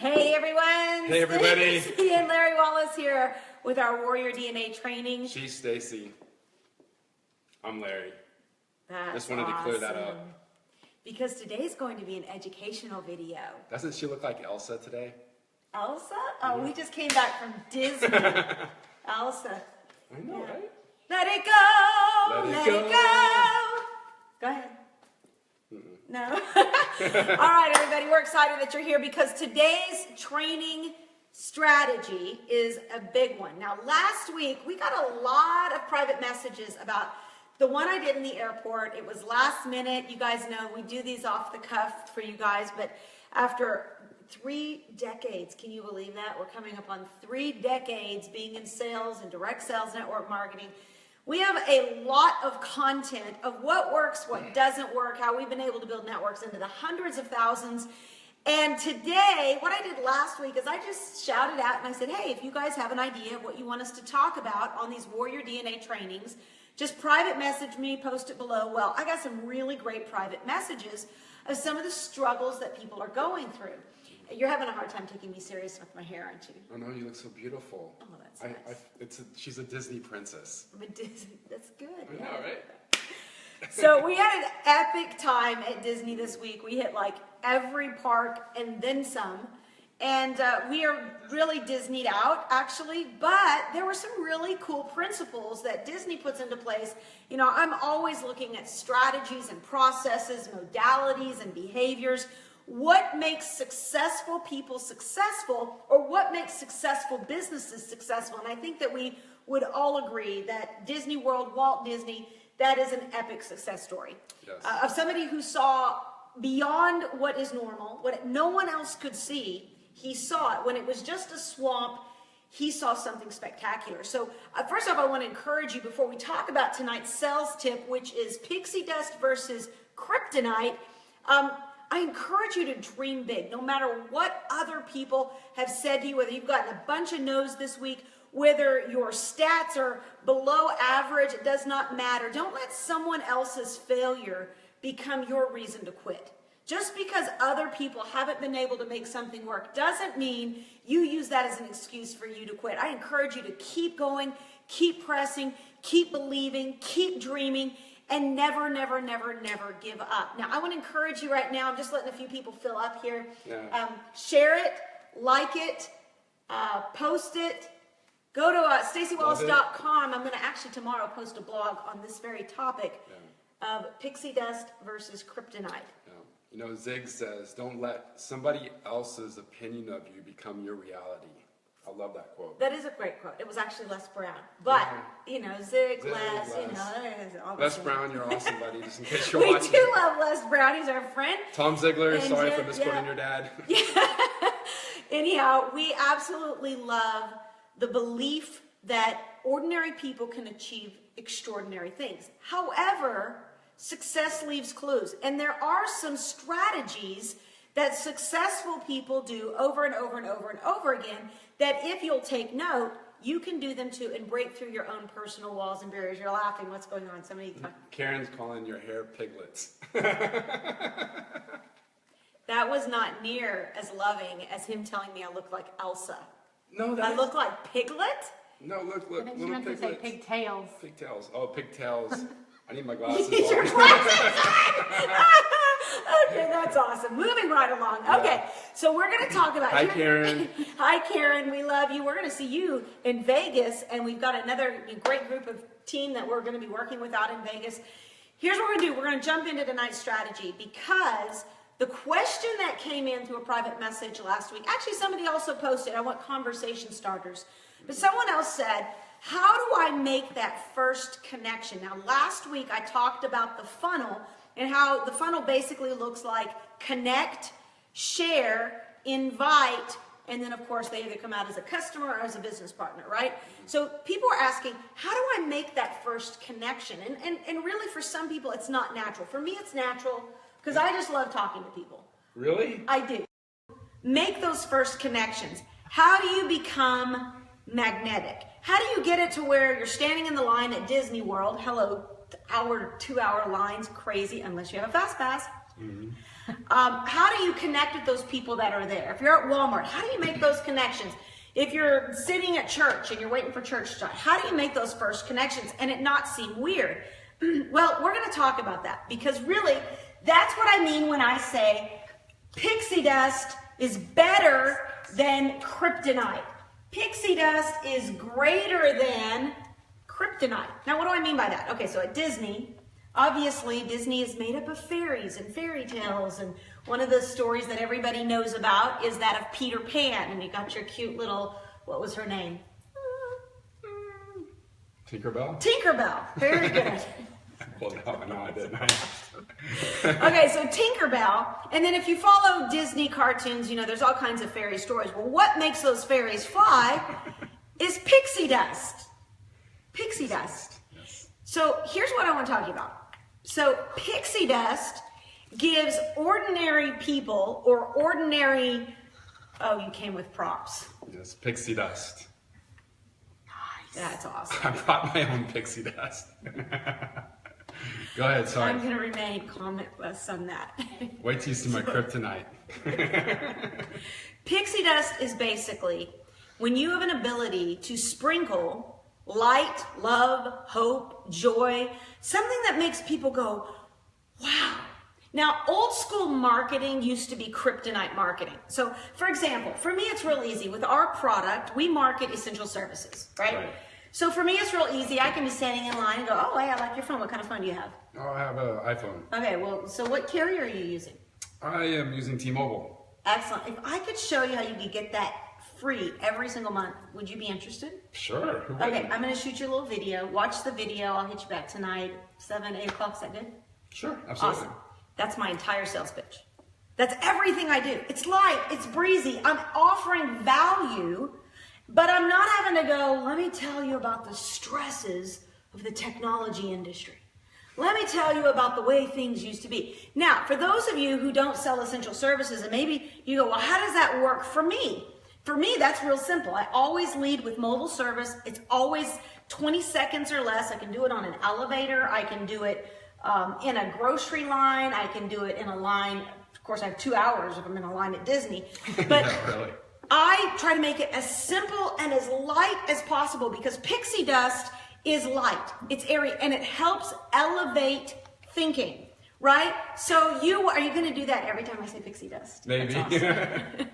Hey everyone! Hey everybody! Staci and Larry Wallace here with our Warrior DNA training. She's Staci. I'm Larry. That's Just wanted to clear that up. Because today's going to be an educational video. Doesn't she look like Elsa today? Elsa? Oh, we just came back from Disney. Elsa. I know, right? Let it go! Let it go! Go ahead. No? All right, everybody, we're excited that you're here because today's training strategy is a big one. Now, last week, we got a lot of private messages about the one I did in the airport. It was last minute. You guys know we do these off the cuff for you guys, but after 3 decades, can you believe that? We're coming up on 3 decades being in sales and direct sales network marketing. We have a lot of content of what works, what doesn't work, how we've been able to build networks into the hundreds of thousands. And today, what I did last week is I just shouted out and I said, hey, if you guys have an idea of what you want us to talk about on these Warrior DNA trainings, just private message me, post it below. Well, I got some really great private messages of some of the struggles that people are going through. You're having a hard time taking me serious with my hair, aren't you? Oh no, you look so beautiful. Oh, that's nice. She's a Disney princess. I'm a Disney. That's good. I know, right? So we had an epic time at Disney this week. We hit like every park and then some. And we are really Disneyed out, actually. But there were some really cool principles that Disney puts into place. You know, I'm always looking at strategies and processes, modalities and behaviors. What makes successful people successful, or what makes successful businesses successful? And I think that we would all agree that Disney World, Walt Disney, that is an epic success story. Yes. Of somebody who saw beyond what is normal, what no one else could see. He saw it. When it was just a swamp, he saw something spectacular. So first off, I want to encourage you before we talk about tonight's sales tip, which is pixie dust versus kryptonite. I encourage you to dream big, no matter what other people have said to you, whether you've gotten a bunch of no's this week, whether your stats are below average, it does not matter. Don't let someone else's failure become your reason to quit. Just because other people haven't been able to make something work doesn't mean you use that as an excuse for you to quit. I encourage you to keep going, keep pressing, keep believing, keep dreaming, and never, never, never, never give up. Now, I want to encourage you right now. I'm just letting a few people fill up here. Yeah. Share it, like it, post it. Go to staciwallace.com. I'm going to actually tomorrow post a blog on this very topic of pixie dust versus kryptonite. Yeah. You know, Zig says, don't let somebody else's opinion of you become your reality. I love that quote. That is a great quote. It was actually Les Brown. But, you know, Zig, Les, you know. All Les Brown, you're awesome, buddy, just in case you're watching. We do love Les Brown. He's our friend. Tom Ziegler, And sorry for misquoting your dad. Anyhow, we absolutely love the belief that ordinary people can achieve extraordinary things. However, success leaves clues. And there are some strategies that successful people do over and over and over and over again that if you'll take note, you can do them too and break through your own personal walls and barriers. You're laughing. What's going on? Somebody talk. Karen's calling your hair piglets. That was not near as loving as him telling me I look like Elsa. No, I look like Piglet? No, look, I think she meant to say pigtails. Pigtails. Oh, pigtails. I need my glasses. Get your on. glasses on! Okay, that's awesome. Moving right along. Okay, so we're going to talk about... Hi, Karen. Hi, Karen. We love you. We're going to see you in Vegas, and we've got another great group of team that we're going to be working with out in Vegas. Here's what we're going to do. We're going to jump into tonight's strategy because the question that came in through a private message last week, actually somebody also posted, I want conversation starters, but someone else said, how do I make that first connection? Now, last week I talked about the funnel and how the funnel basically looks like connect, share, invite, and then of course they either come out as a customer or as a business partner, right? So people are asking, how do I make that first connection? And really for some people it's not natural. For me it's natural because I just love talking to people. Really? I do. Make those first connections. How do you become magnetic? How do you get it to where you're standing in the line at Disney World? Hello, 2-hour lines, crazy, unless you have a fast pass. How do you connect with those people that are there? If you're at Walmart, how do you make those connections? If you're sitting at church and you're waiting for church to start, how do you make those first connections and it not seem weird? Well, we're going to talk about that because really, that's what I mean when I say pixie dust is better than kryptonite. Pixie dust is greater than kryptonite. Now, what do I mean by that? Okay, so at Disney, obviously Disney is made up of fairies and fairy tales, and one of the stories that everybody knows about is that of Peter Pan, and you got your cute little, what was her name? Tinkerbell? Tinkerbell. Very good. Well, no, I didn't. Okay, so Tinkerbell, and then if you follow Disney cartoons, you know, there's all kinds of fairy stories. Well, what makes those fairies fly is pixie dust. Pixie dust. Yes. So here's what I want to talk to you about. So pixie dust gives ordinary people or ordinary, oh, you came with props. Yes, pixie dust. That's awesome. I brought my own pixie dust. Go ahead, sorry. I'm going to remain commentless on that. Wait till you see my kryptonite. Pixie dust is basically when you have an ability to sprinkle light, love, hope, joy, something that makes people go, wow. Now, old school marketing used to be kryptonite marketing. So, for example, for me, it's real easy. With our product, we market essential services, right? So for me, it's real easy. I can be standing in line and go, oh, hey, I like your phone. What kind of phone do you have? Oh, I have an iPhone. Okay, well, so what carrier are you using? I am using T-Mobile. Excellent. If I could show you how you could get that free every single month, would you be interested? Sure. Okay, I'm going to shoot you a little video. Watch the video. I'll hit you back tonight, 7, 8 o'clock. Is that good? Sure, absolutely. Awesome. That's my entire sales pitch. That's everything I do. It's light. It's breezy. I'm offering value, but I'm not having to go, let me tell you about the stresses of the technology industry. Let me tell you about the way things used to be. Now, for those of you who don't sell essential services, and maybe you go, well, how does that work for me? For me, that's real simple. I always lead with mobile service. It's always 20 seconds or less. I can do it on an elevator. I can do it in a grocery line. I can do it in a line. Of course, I have 2 hours if I'm in a line at Disney. But Yeah, really. I try to make it as simple and as light as possible because pixie dust is light. It's airy and it helps elevate thinking, right? So are you going to do that every time I say pixie dust? Maybe. That's awesome.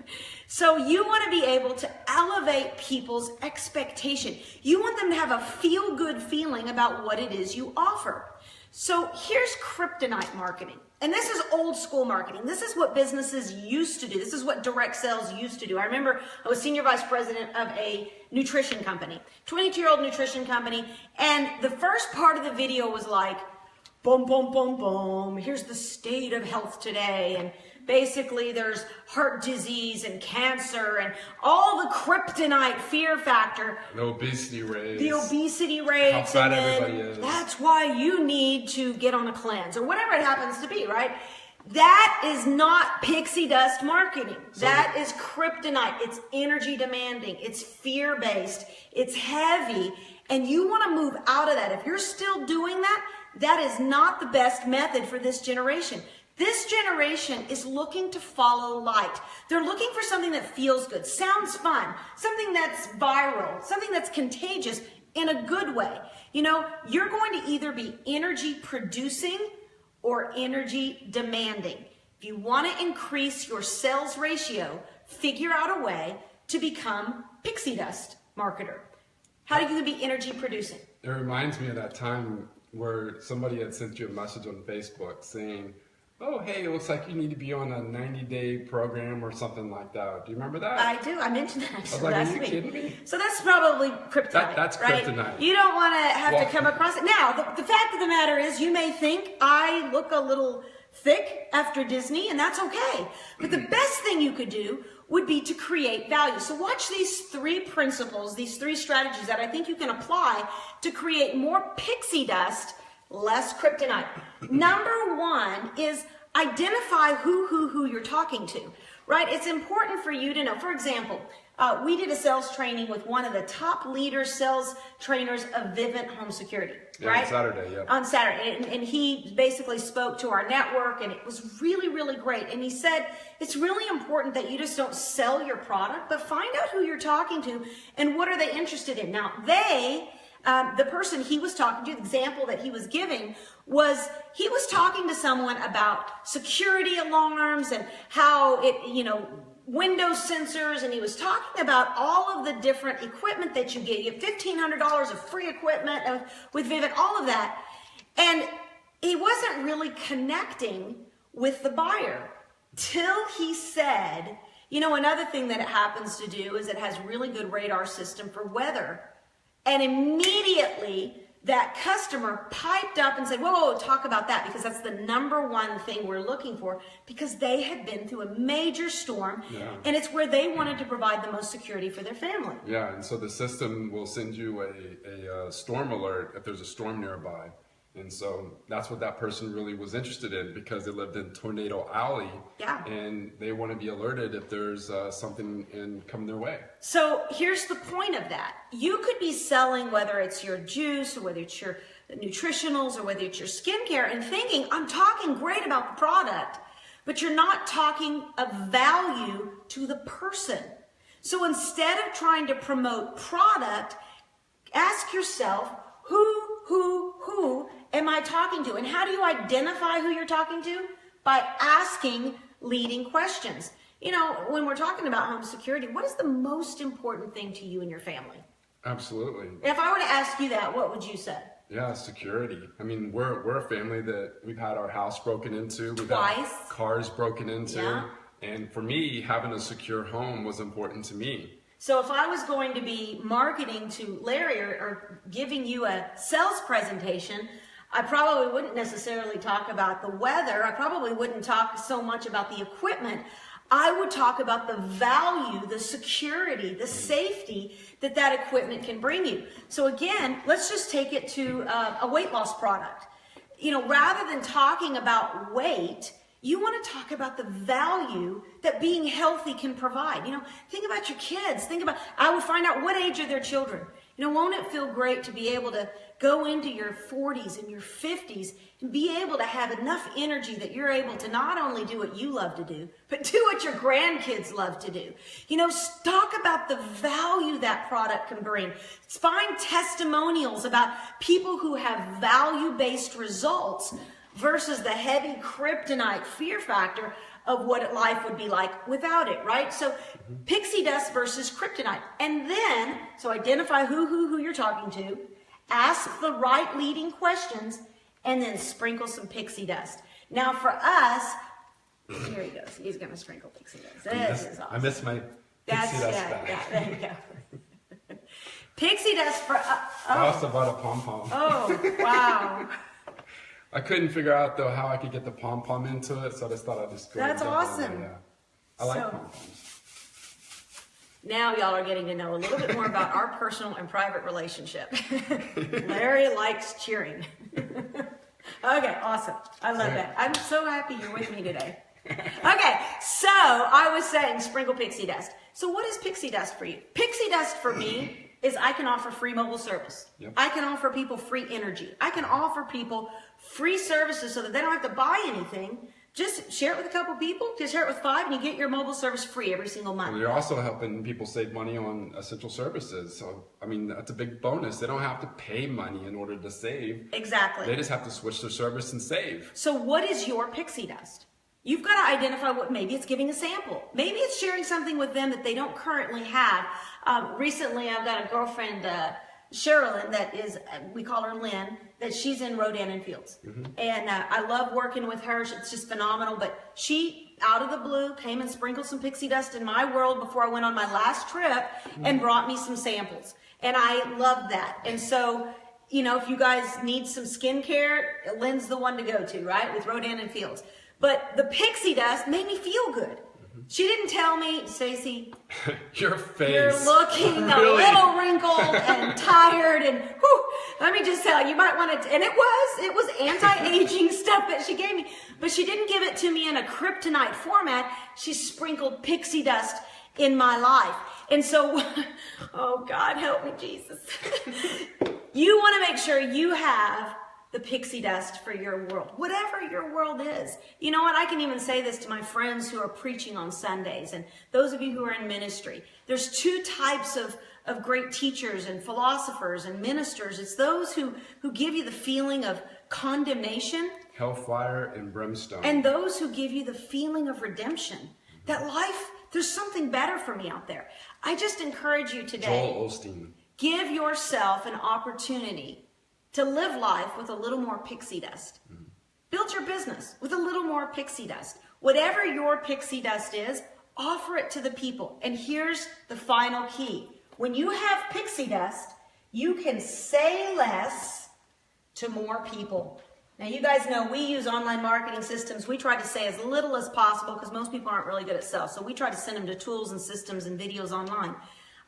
So you want to be able to elevate people's expectation. You want them to have a feel-good feeling about what it is you offer. So here's kryptonite marketing. And this is old school marketing. This is what businesses used to do. This is what direct sales used to do. I remember I was senior vice president of a nutrition company, 22-year-old nutrition company. And the first part of the video was like, boom, boom, boom, boom. Here's the state of health today. And basically there's heart disease and cancer and all the kryptonite fear factor. The obesity rates. The obesity rates. How fat and then everybody is. that's why you need to get on a cleanse or whatever it happens to be, right? That is not pixie dust marketing. That is kryptonite. It's energy demanding. It's fear-based. It's heavy. And you want to move out of that. If you're still doing that, that is not the best method for this generation. This generation is looking to follow light. They're looking for something that feels good, sounds fun, something that's viral, something that's contagious in a good way. You know, you're going to either be energy producing or energy demanding. If you want to increase your sales ratio, figure out a way to become pixie dust marketer. How do you be energy producing? It reminds me of that time where somebody had sent you a message on Facebook saying, oh, hey, it looks like you need to be on a 90-day program or something like that. Do you remember that? I do. I mentioned that I was actually like, last are you week. kidding me? So that's probably kryptonite. That's right? kryptonite. You don't want to have Well, to come across it. Now, the fact of the matter is you may think I look a little thick after Disney, and that's okay. But the best thing you could do would be to create value. So watch these 3 principles, these 3 strategies that I think you can apply to create more pixie dust, less kryptonite. Number 1 is identify who you're talking to. right? It's important for you to know. For example, we did a sales training with one of the top leader sales trainers of Vivint Home Security, right? On Saturday, yeah. On Saturday. And he basically spoke to our network, and it was really, really great. And he said, it's really important that you just don't sell your product, but find out who you're talking to and what are they interested in. Now, the person he was talking to, the example that he was giving was he was talking to someone about security alarms and how it, window sensors, and he was talking about all of the different equipment that you get. You have $1,500 of free equipment with Vivint, all of that. And he wasn't really connecting with the buyer till he said, another thing that it happens to do is it has really good radar system for weather. And immediately that customer piped up and said, whoa, talk about that, because that's the number one thing we're looking for, because they had been through a major storm, and it's where they wanted to provide the most security for their family. Yeah, and so the system will send you a storm alert if there's a storm nearby. And so that's what that person really was interested in, because they lived in Tornado Alley, and they want to be alerted if there's something coming their way. So here's the point of that. You could be selling, whether it's your juice or whether it's your nutritionals or whether it's your skincare, and thinking, I'm talking great about the product, but you're not talking of value to the person. So instead of trying to promote product, ask yourself, who am I talking to? And how do you identify who you're talking to? By asking leading questions. When we're talking about home security, what is the most important thing to you and your family? Absolutely. If I were to ask you that, what would you say? Yeah, security. I mean, we're a family that we've had our house broken into. We've Twice. had cars broken into. Yeah. And for me, having a secure home was important to me. So if I was going to be marketing to Larry or giving you a sales presentation, I probably wouldn't necessarily talk about the weather. I probably wouldn't talk so much about the equipment. I would talk about the value, the security, the safety that equipment can bring you. So again, let's just take it to a weight loss product. Rather than talking about weight, you want to talk about the value that being healthy can provide. Think about your kids. I would find out what age are their children. Won't it feel great to be able to go into your 40s and your 50s and be able to have enough energy that you're able to not only do what you love to do, but do what your grandkids love to do. Talk about the value that product can bring. Find testimonials about people who have value-based results versus the heavy kryptonite fear factor of what life would be like without it, right? So pixie dust versus kryptonite. And then, so identify who you're talking to, ask the right leading questions, and then sprinkle some pixie dust. Now for us, here he goes. He's going to sprinkle pixie dust. This is awesome. I miss my pixie dust back. Yeah, there you go. Pixie dust for I also bought a pom-pom. Oh, wow. I couldn't figure out, though, how I could get the pom-pom into it, so I just thought I'd just go. That's awesome. Yeah. I like pom-poms. Now y'all are getting to know a little bit more about our personal and private relationship. Larry likes cheering. Okay, awesome. I love that. I'm so happy you're with me today. Okay, so I was saying sprinkle pixie dust. So what is pixie dust for you? Pixie dust for me is I can offer free mobile service. Yep. I can offer people free energy. I can offer people free services so that they don't have to buy anything. Just share it with a couple people, just share it with 5, and you get your mobile service free every single month. Well, you're also helping people save money on essential services. So, I mean, that's a big bonus. They don't have to pay money in order to save. Exactly. They just have to switch their service and save. So what is your pixie dust? You've got to identify what, maybe it's giving a sample. Maybe it's sharing something with them that they don't currently have. Recently, I've got a girlfriend, Sherilyn, that is, we call her Lynn, that she's in Rodan and Fields. Mm-hmm. And I love working with her. It's just phenomenal. But she, out of the blue, came and sprinkled some pixie dust in my world before I went on my last trip and brought me some samples. And I love that. And so, you know, if you guys need some skincare, Lynn's the one to go to, right? With Rodan and Fields. But the pixie dust made me feel good. She didn't tell me, Staci, Your face. You're looking a little wrinkled and tired, and whew, let me just tell you, you might want to, and it was anti-aging stuff that she gave me, but she didn't give it to me in a Kryptonite format. She sprinkled pixie dust in my life. And so, oh God, help me, Jesus. You want to make sure you have the pixie dust for your world, whatever your world is. You know what? I can even say this to my friends who are preaching on Sundays, and those of you who are in ministry. There's two types of great teachers and philosophers and ministers. It's those who give you the feeling of condemnation, hellfire and brimstone, and those who give you the feeling of redemption. That life, there's something better for me out there. I just encourage you today. Joel Osteen. Give yourself an opportunity to live life with a little more pixie dust. Build your business with a little more pixie dust. Whatever your pixie dust is, offer it to the people. And here's the final key. When you have pixie dust, you can say less to more people. Now, you guys know we use online marketing systems. We try to say as little as possible because most people aren't really good at sales. So we try to send them to tools and systems and videos online.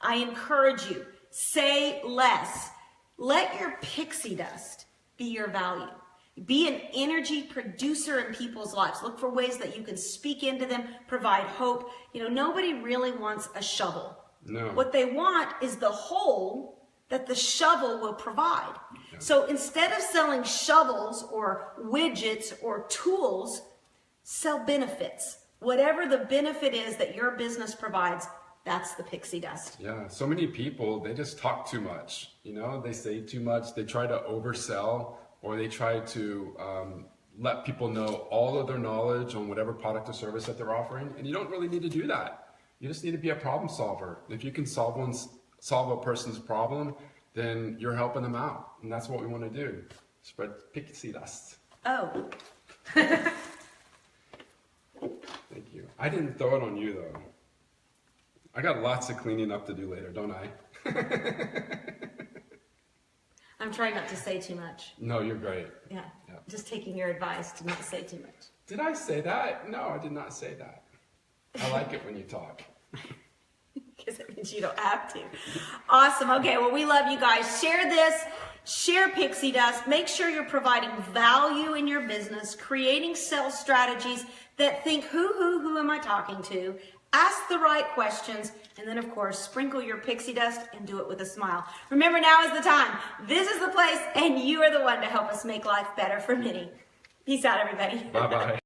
I encourage you, say less. Let your pixie dust be your value. Be an energy producer in people's lives. Look for ways that you can speak into them, provide hope. You know, nobody really wants a shovel. No. What they want is the hole that the shovel will provide. Yeah. So instead of selling shovels or widgets or tools, sell benefits. Whatever the benefit is that your business provides, that's the pixie dust. Yeah, so many people, they just talk too much. You know, they say too much. They try to oversell, or they try to let people know all of their knowledge on whatever product or service that they're offering. And you don't really need to do that. You just need to be a problem solver. If you can solve a person's problem, then you're helping them out. And that's what we want to do. Spread pixie dust. Oh. Thank you. I didn't throw it on you, though. I got lots of cleaning up to do later, don't I? I'm trying not to say too much. No, you're great. Yeah. Just taking your advice to not say too much. Did I say that? No, I did not say that. I like it when you talk. Because it means you don't have to. Awesome. Okay, well, we love you guys. Share this. Share pixie dust. Make sure you're providing value in your business, creating sales strategies that think, who am I talking to? Ask the right questions, and then, of course, sprinkle your pixie dust and do it with a smile. Remember, now is the time. This is the place, and you are the one to help us make life better for many. Peace out, everybody. Bye-bye.